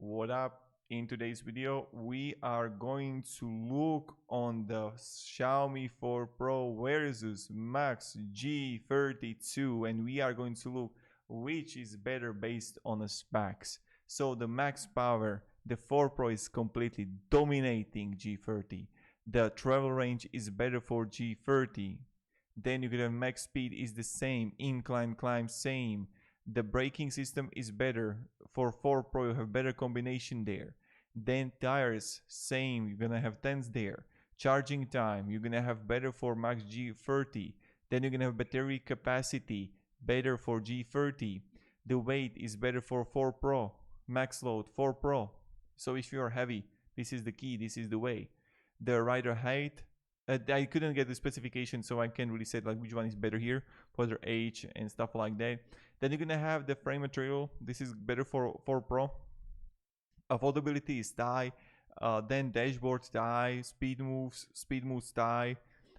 What up? In today's video we are going to look on the Xiaomi 4 Pro versus Max G32, and we are going to look which is better based on the specs. So the max power, the 4 Pro is completely dominating G30. The travel range is better for G30. Then you can have max speed is the same, incline climb same. The braking system is better for 4 Pro, you have better combination there. Then tires same, you're gonna have 10s there. Charging time you're gonna have better for Max G30. Then you're gonna have battery capacity better for G30. The weight is better for 4 Pro, max load 4 Pro. So if you are heavy, this is the key, this is the way. The rider height, I couldn't get the specification, so I can't really say like which one is better here for their age and stuff like that. Then you're gonna have the frame material. This is better for 4 Pro. Affordability is tie. Then dashboard tie, speed moves tie.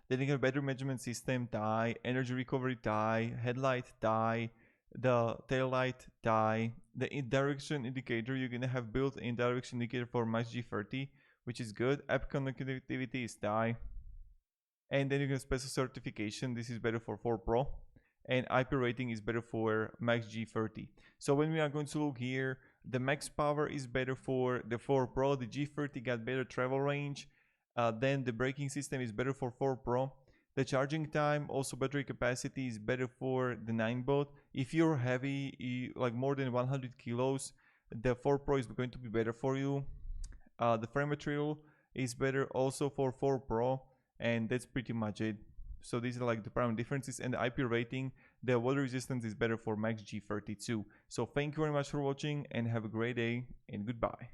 Then you have better measurement system tie, energy recovery tie, headlight tie, the tail light tie. The direction indicator, you're gonna have built-in direction indicator for Max G30, which is good. App connectivity is tie. And then you can special certification. This is better for 4 Pro, and IP rating is better for Max G30. So when we are going to look here, the max power is better for the 4 Pro. The G30 got better travel range. Then the braking system is better for 4 Pro. The charging time, also battery capacity, is better for the Ninebot. If you're heavy, like more than 100 kilos, the 4 Pro is going to be better for you. The frame material is better also for 4 Pro. And that's pretty much it. So these are like the primary differences. And the IP rating, the water resistance is better for Max G32. So thank you very much for watching and have a great day and goodbye.